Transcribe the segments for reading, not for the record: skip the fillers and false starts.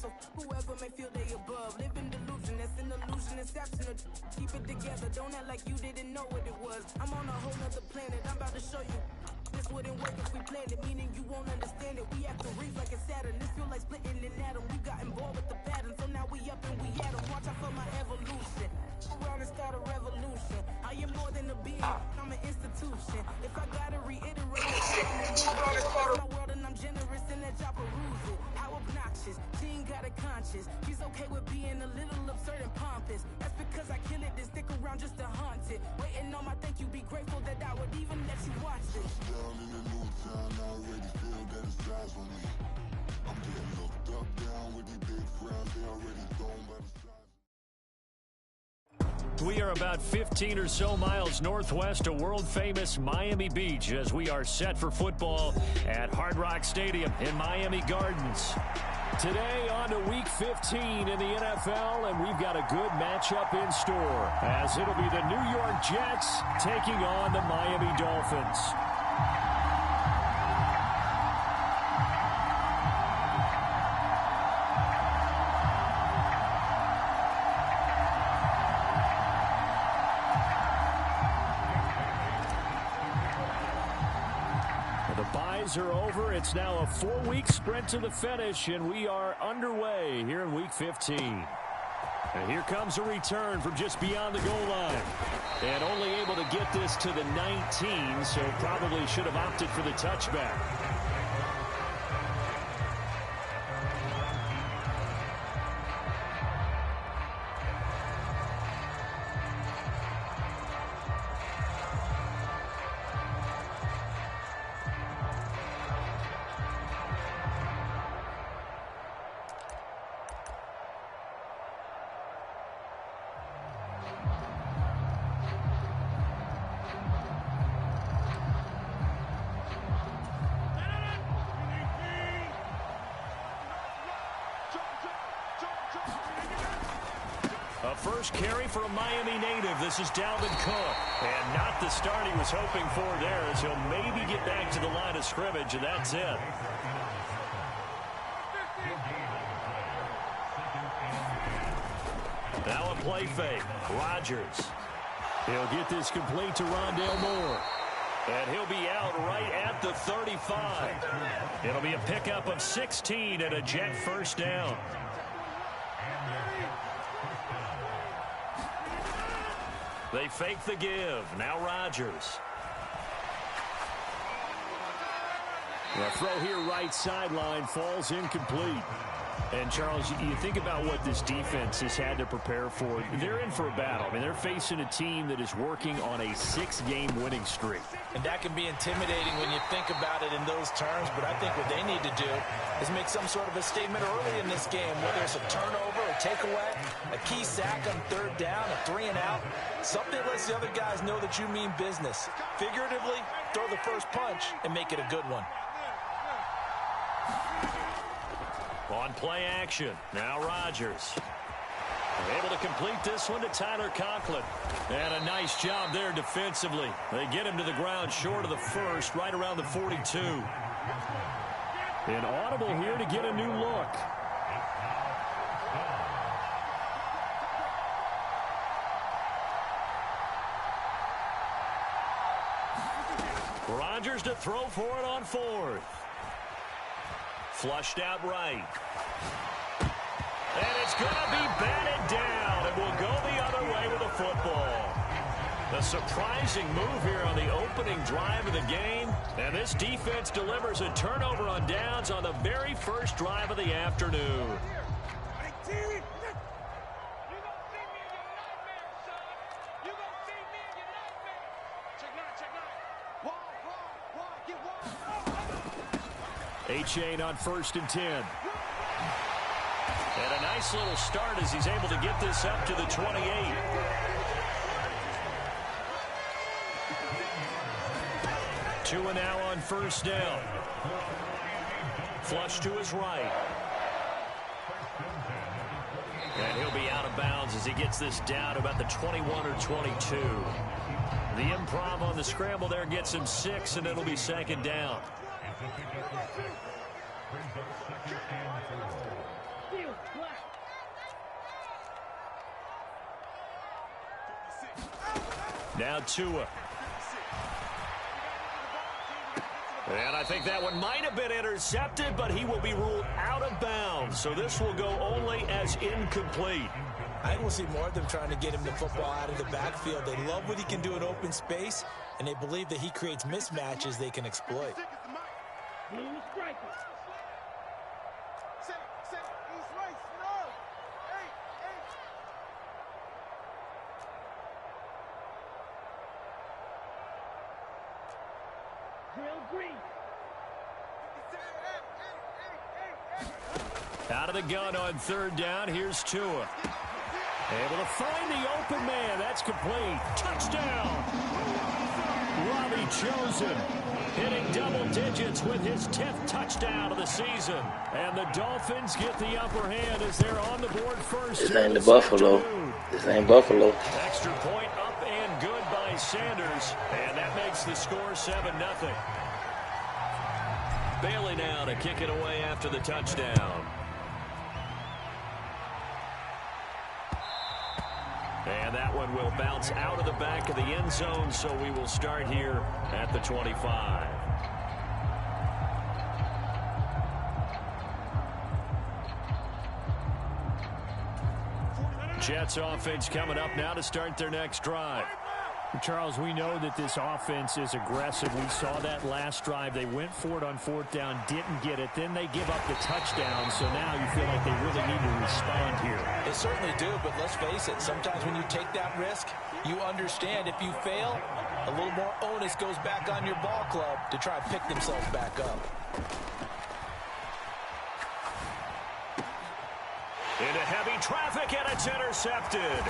So whoever may feel they above, live in delusion, that's an illusion, inception. Keep it together, don't act like you didn't know what it was. I'm on a whole nother planet, I'm about to show you. This wouldn't work if we planned it, meaning you won't understand it. We have to reef like a Saturn. This feel like splitting an atom. We got involved with the pattern, so now we up and we at 'em. Watch out for my evolution. Around and start a revolution. I am more than a being, I'm an institution. If I gotta reiterate, I'm my world and I'm generous in that job perusal. How obnoxious, she ain't got a conscience. She's okay with being a little absurd and pompous. That's because I kill it, then stick around just to haunt it. Waiting on my thank you, be grateful that I would even let you watch this. Down in the new town, I already feel that it's eyes on me. I'm getting looked up, down with these big frowns, they already thrown by the sides. We are about 15 or so miles northwest of world-famous Miami Beach as we are set for football at Hard Rock Stadium in Miami Gardens. Today on to Week 15 in the NFL, and we've got a good matchup in store as it'll be the New York Jets taking on the Miami Dolphins. Are over. It's now a 4-week sprint to the finish, and we are underway here in Week 15. And here comes a return from just beyond the goal line. And only able to get this to the 19, so probably should have opted for the touchback. A first carry for a Miami native. This is Dalvin Cook. And not the start he was hoping for there, as he'll maybe get back to the line of scrimmage, and that's it. Now a play fake. Rodgers. He'll get this complete to Rondale Moore. And he'll be out right at the 35. It'll be a pickup of 16 and a Jet first down. They fake the give. Now Rodgers. The throw here right sideline falls incomplete. And, Charles, you think about what this defense has had to prepare for. They're in for a battle. I mean, they're facing a team that is working on a 6-game winning streak. And that can be intimidating when you think about it in those terms. But I think what they need to do is make some sort of a statement early in this game, whether it's a turnover, a takeaway, a key sack on third down, a 3-and-out. Something lets the other guys know that you mean business. Figuratively, throw the first punch and make it a good one. On play action, now Rodgers. Able to complete this one to Tyler Conklin. And a nice job there defensively. They get him to the ground short of the first, right around the 42. An audible here to get a new look. Rodgers to throw for it on fourth. Flushed out right. And it's going to be batted down, and will go the other way with the football. A surprising move here on the opening drive of the game, and this defense delivers a turnover on downs on the very first drive of the afternoon. Achane on 1st and 10. And a nice little start as he's able to get this up to the 28. Two and now on 1st down. Flush to his right. And he'll be out of bounds as he gets this down to about the 21 or 22. The improv on the scramble there gets him 6, and it'll be 2nd down. Now Tua. And I think that one might have been intercepted, but he will be ruled out of bounds. So this will go only as incomplete. I think we'll see more of them trying to get him the football out of the backfield. They love what he can do in open space, and they believe that he creates mismatches they can exploit. Out of the gun on third down. Here's Tua. Able to find the open man. That's complete. Touchdown. Robbie Chosen hitting double digits with his 10th touchdown of the season. And the Dolphins get the upper hand as they're on the board first. This ain't the Buffalo. This ain't Buffalo. Extra point up and good by Sanders. And that makes the score 7-0. Bailey now to kick it away after the touchdown. And that one will bounce out of the back of the end zone, so we will start here at the 25. Jets offense coming up now to start their next drive. Charles, we know that this offense is aggressive. We saw that last drive. They went for it on fourth down, didn't get it. Then they give up the touchdown, so now you feel like they really need to respond here. They certainly do, but let's face it, sometimes when you take that risk, you understand if you fail, a little more onus goes back on your ball club to try and pick themselves back up. Into heavy traffic, and it's intercepted.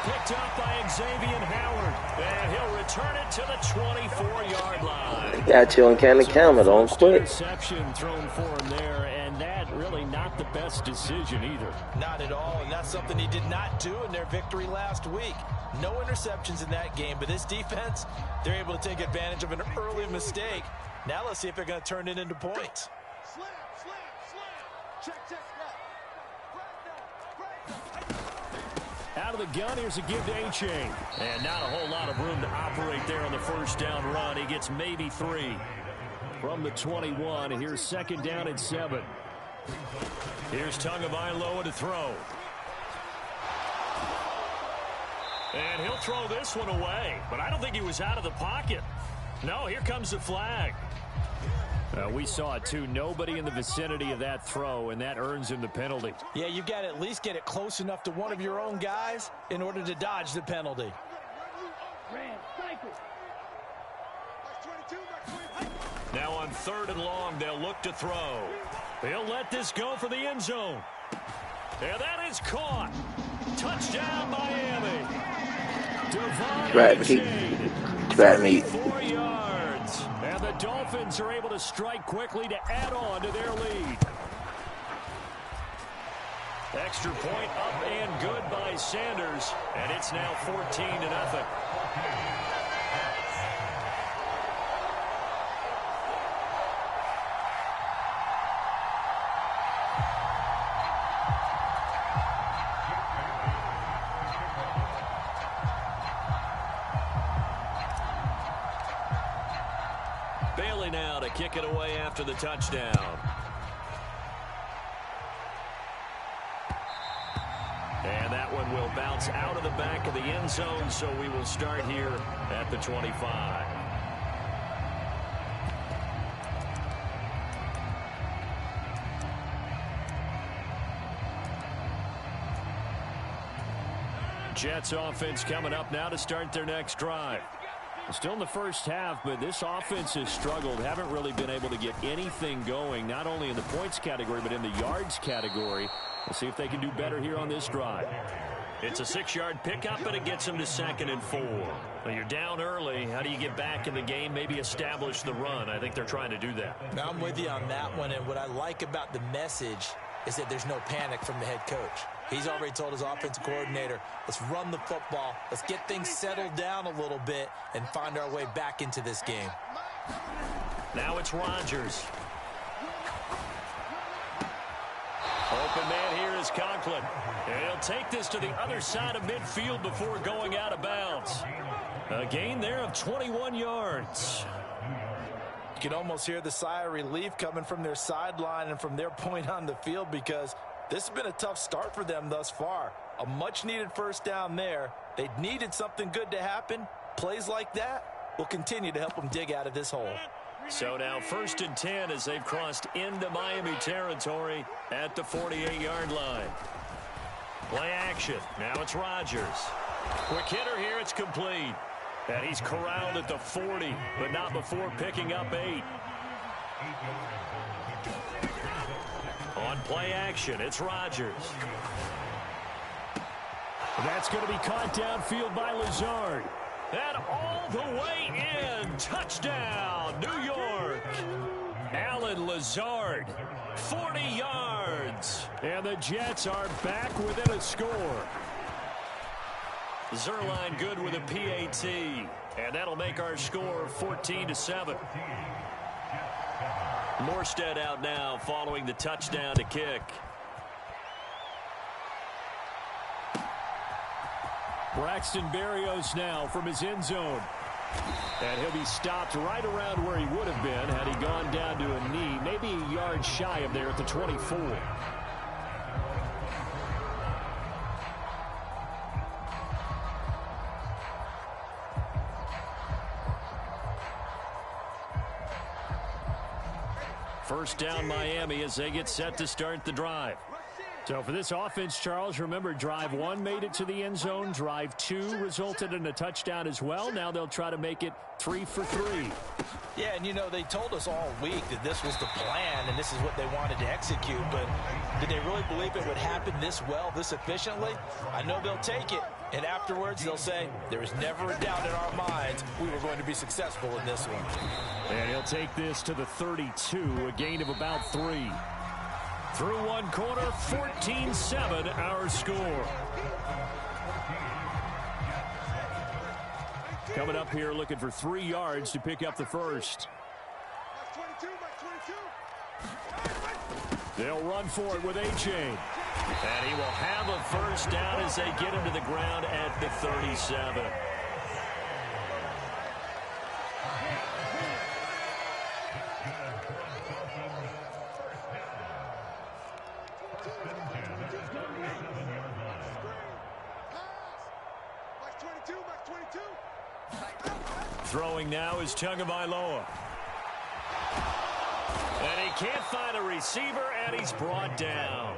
Picked up by Xavier Howard, and he'll return it to the 24-yard line. They got you on Cannon Camera, don't quit. Interception thrown for him there, and that really not the best decision either. Not at all, and that's something he did not do in their victory last week. No interceptions in that game, but this defense, they're able to take advantage of an early mistake. Now let's see if they're going to turn it into points. Slam, slam, slam. Check, check, Out of the gun, here's a give to A-Chain. And not a whole lot of room to operate there on the first down run. He gets maybe 3. From the 21, and here's second down and 7. Here's Tagovailoa to throw. And he'll throw this one away. But I don't think he was out of the pocket. No, here comes the flag. We saw it, too. Nobody in the vicinity of that throw, and that earns him the penalty. Yeah, you've got to at least get it close enough to one of your own guys in order to dodge the penalty. Now on third and long, they'll look to throw. He'll let this go for the end zone. And that is caught. Touchdown, Miami. Try me. 4 yards. And the Dolphins are able to strike quickly to add on to their lead. Extra point up and good by Sanders. And it's now 14-0. Bailey now to kick it away after the touchdown. And that one will bounce out of the back of the end zone, so we will start here at the 25. Jets offense coming up now to start their next drive. Still in the first half, but this offense has struggled. Haven't really been able to get anything going, not only in the points category, but in the yards category. We'll see if they can do better here on this drive. It's a 6-yard pickup, and it gets them to 2nd and 4. Well, you're down early. How do you get back in the game, maybe establish the run? I think they're trying to do that. Now, I'm with you on that one, and what I like about the message is that there's no panic from the head coach. He's already told his offensive coordinator, let's run the football, let's get things settled down a little bit and find our way back into this game. Now it's Rodgers. open man here is Conklin. And he'll take this to the other side of midfield before going out of bounds. A gain there of 21 yards. You can almost hear the sigh of relief coming from their sideline and from their point on the field, because this has been a tough start for them thus far. A much-needed first down there. They needed something good to happen. Plays like that will continue to help them dig out of this hole. So now 1st and 10 as they've crossed into Miami territory at the 48-yard line. Play action. Now it's Rodgers. Quick hitter here. It's complete. And he's corralled at the 40, but not before picking up 8. On play action, it's Rodgers. That's going to be caught downfield by Lazard. And all the way in. Touchdown, New York. Allen Lazard, 40 yards. And the Jets are back within a score. Zuerlein good with a PAT. And that'll make our score 14-7. Morstead out now following the touchdown to kick. Braxton Berrios now from his end zone. And he'll be stopped right around where he would have been had he gone down to a knee, maybe a yard shy of there at the 24. First down Miami as they get set to start the drive. So for this offense, Charles, remember, drive 1 made it to the end zone. Drive 2 resulted in a touchdown as well. Now they'll try to make it 3 for 3. Yeah, and you know, they told us all week that this was the plan and this is what they wanted to execute, but did they really believe it would happen this well, this efficiently? I know they'll take it, and afterwards they'll say, there was never a doubt in our minds we were going to be successful in this one. And he'll take this to the 32, a gain of about 3. Through one quarter, 14-7 our score. Coming up here looking for 3 yards to pick up the first. They'll run for it with A-Chain. And he will have a first down as they get him to the ground at the 37. Throwing now is Tagovailoa. And he can't find a receiver, and he's brought down.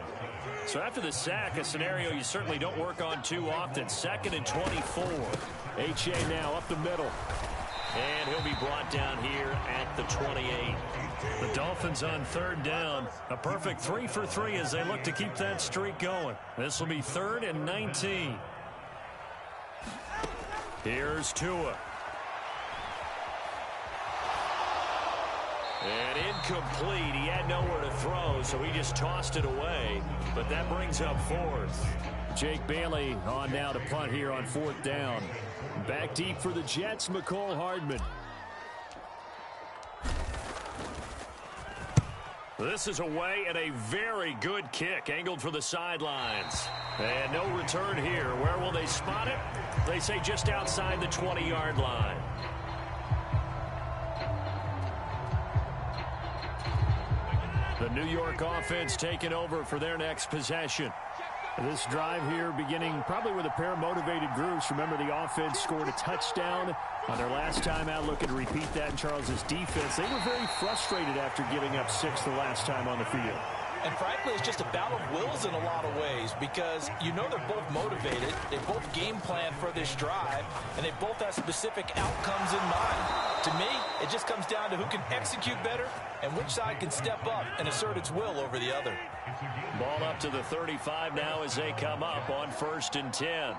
So after the sack, a scenario you certainly don't work on too often. 2nd and 24. H.A. now up the middle. And he'll be brought down here at the 28. The Dolphins on 3rd down. A perfect 3 for 3 as they look to keep that streak going. This will be 3rd and 19. Here's Tua. And incomplete. He had nowhere to throw, so he just tossed it away. But that brings up 4th. Jake Bailey on now to punt here on 4th down. Back deep for the Jets, Mecole Hardman. This is away and a very good kick, angled for the sidelines. And no return here. Where will they spot it? They say just outside the 20-yard line. The New York offense taking over for their next possession. This drive here beginning probably with a pair of motivated groups. Remember, the offense scored a touchdown on their last time out. Looking to repeat that in Charles's defense. They were very frustrated after giving up 6 the last time on the field. And frankly, it's just a battle of wills in a lot of ways, because you know they're both motivated, they both game plan for this drive, and they both have specific outcomes in mind. To me, it just comes down to who can execute better and which side can step up and assert its will over the other. Ball up to the 35 now as they come up on 1st and 10.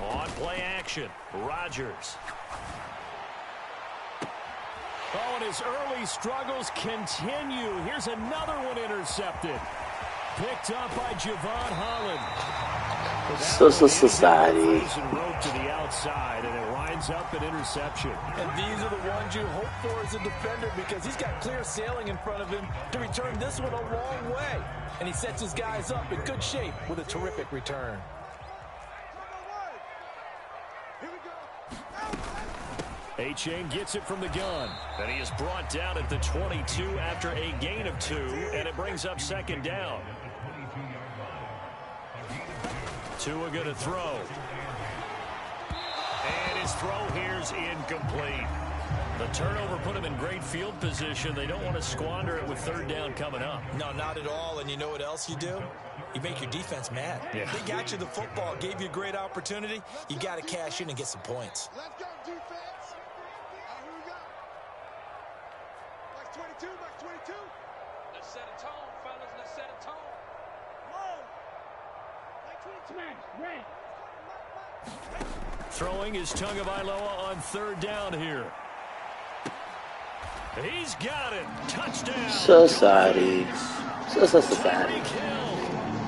On play action, Rodgers. Oh, and his early struggles continue. Here's another one intercepted. Picked up by Javon Holland. Society. Rope to the outside, and it winds up an interception. And these are the ones you hope for as a defender because he's got clear sailing in front of him to return this one a long way. And he sets his guys up in good shape with a terrific return. Achane gets it from the gun. And he is brought down at the 22 after a gain of 2, and it brings up second down. Tua going to throw. And his throw here's incomplete. The turnover put him in great field position. They don't want to squander it with third down coming up. No, not at all. And you know what else you do? You make your defense mad. Yeah. They got you the football, gave you a great opportunity. You got to cash in and get some points. Let's go, defense. Here we go. Max 22, Max 22. Let's set a tone, fellas. Let's set a tone. Whoa. Max 22. Red. Throwing is Tagovailoa on third down here. He's got it. Touchdown. Society.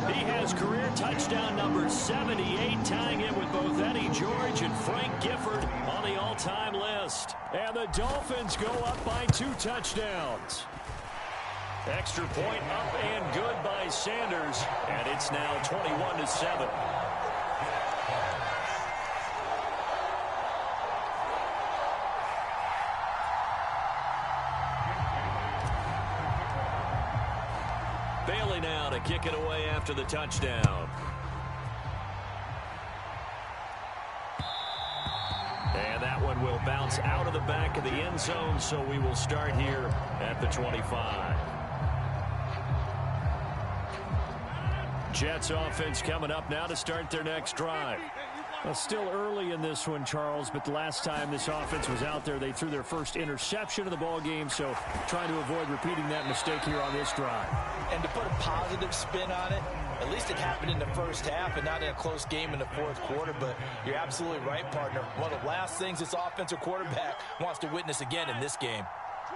He has career touchdown number 78, tying it with both Eddie George and Frank Gifford on the all-time list. And the Dolphins go up by 2 touchdowns. Extra point up and good by Sanders, and it's now 21-7. Bailey now to kick it away after the touchdown. And that one will bounce out of the back of the end zone, so we will start here at the 25. Jets offense coming up now to start their next drive. Well, still early in this one, Charles, but the last time this offense was out there, they threw their first interception of the ball game, so trying to avoid repeating that mistake here on this drive. And to put a positive spin on it, at least it happened in the first half and not in a close game in the fourth quarter, but you're absolutely right, partner. One of the last things this offensive quarterback wants to witness again in this game.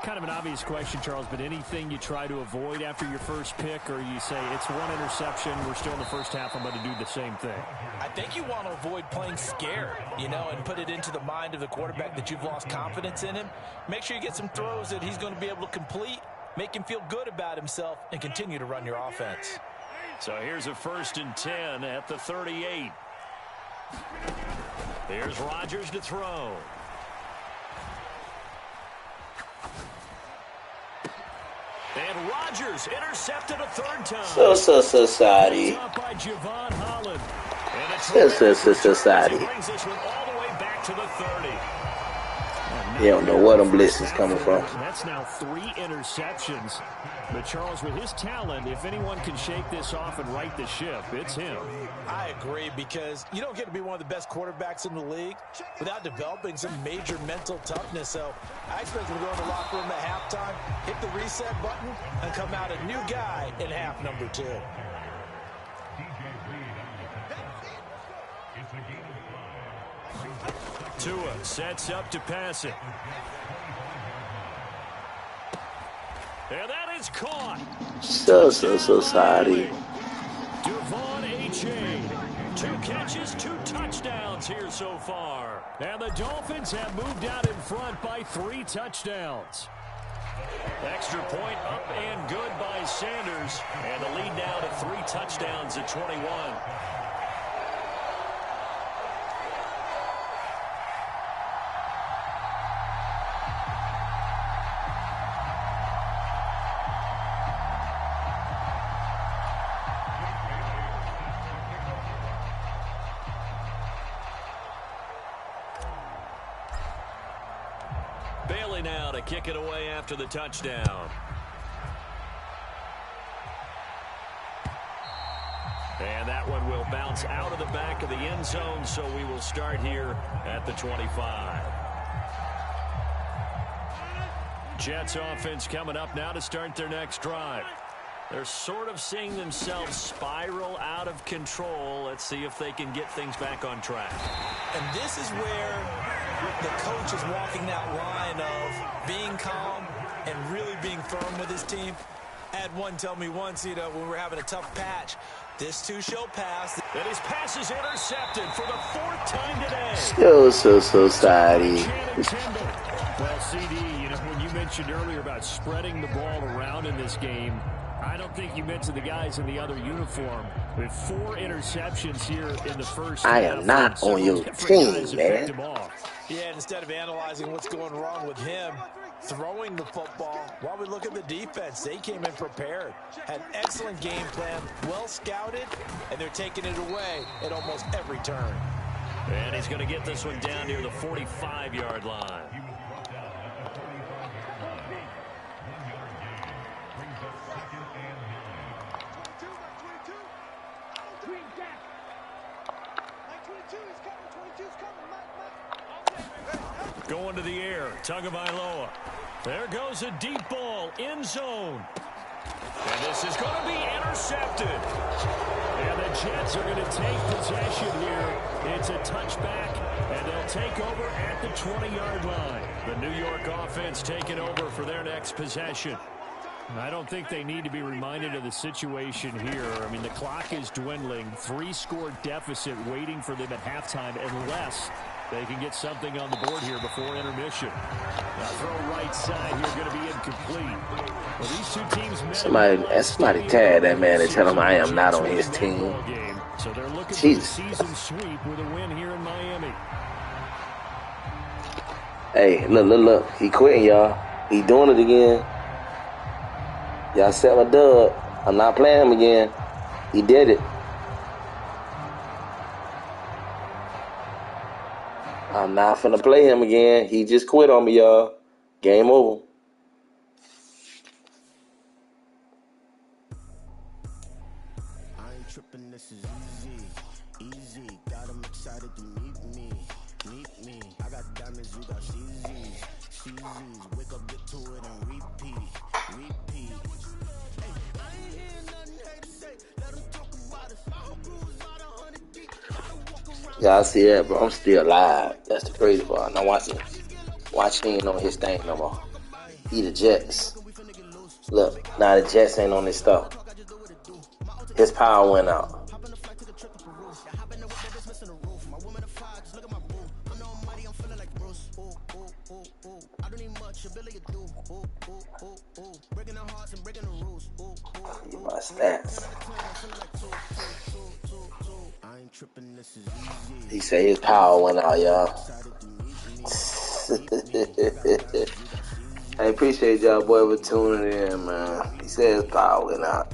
Kind of an obvious question, Charles, but anything you try to avoid after your first pick, or you say it's one interception, we're still in the first half, I'm going to do the same thing? I think you want to avoid playing scared, and put it into the mind of the quarterback that you've lost confidence in him. Make sure you get some throws that he's going to be able to complete, make him feel good about himself, and continue to run your offense. So here's a 1st and 10 at the 38. Here's Rodgers to throw. And Rodgers intercepted a 3rd time. Society. By Javon Holland. Society. Brings this one all the way back to the 30. You don't know where them blitzes coming from. That's now 3 interceptions. But Charles, with his talent, if anyone can shake this off and right the ship, it's him. I agree, because you don't get to be one of the best quarterbacks in the league without developing some major mental toughness. So I expect him to go in the locker room at halftime, hit the reset button, and come out a new guy in half number 2. Tua sets up to pass it. And that is caught. Society. Devon Achane. 2 catches, 2 touchdowns here so far. And the Dolphins have moved out in front by 3 touchdowns. Extra point up and good by Sanders. And the lead now to 3 touchdowns at 21. Bailey now to kick it away after the touchdown. And that one will bounce out of the back of the end zone, so we will start here at the 25. Jets offense coming up now to start their next drive. They're sort of seeing themselves spiral out of control. Let's see if they can get things back on track. And this is where the coach is walking that line of being calm and really being firm with his team. Had one tell me once, when we're having a tough patch, this too shall pass. And his pass is intercepted for the 4th time today. So sorry. Well, CD, when you mentioned earlier about spreading the ball around in this game, I don't think you mentioned the guys in the other uniform. With 4 interceptions here in the first half. I am not on your team, man. Yeah, and instead of analyzing what's going wrong with him, throwing the football, while we look at the defense, they came in prepared. Had an excellent game plan, well scouted, and they're taking it away at almost every turn. And he's going to get this one down near the 45-yard line. Going to the air, Tagovailoa. There goes a deep ball, end zone. And this is going to be intercepted. And the Jets are going to take possession here. It's a touchback, and they'll take over at the 20-yard line. The New York offense taking over for their next possession. I don't think they need to be reminded of the situation here. I mean, the clock is dwindling. 3-score deficit waiting for them at halftime unless they can get something on the board here before intermission. Now throw right side here going to be incomplete. Well, these two teams somebody tag that man and tell him I am not on his team. So they're looking for the season sweep with a win here in Miami. Hey, look. He quitting, y'all. He doing it again. Y'all set my dub. I'm not playing him again. He did it. I'm not finna play him again. He just quit on me, y'all. Game over. I ain't tripping, this is easy. Got him excited to meet me. I got diamonds, you got CZs. Wake up, get to it, and repeat. Y'all see that, bro? I'm still alive. That's the crazy part. Now watch him. Watch he ain't on his thing no more. He the Jets. Look, now the Jets ain't on this stuff. His power went out. My stats. He said his power went out, y'all. I appreciate y'all, boy, for tuning in, man. He said his power went out.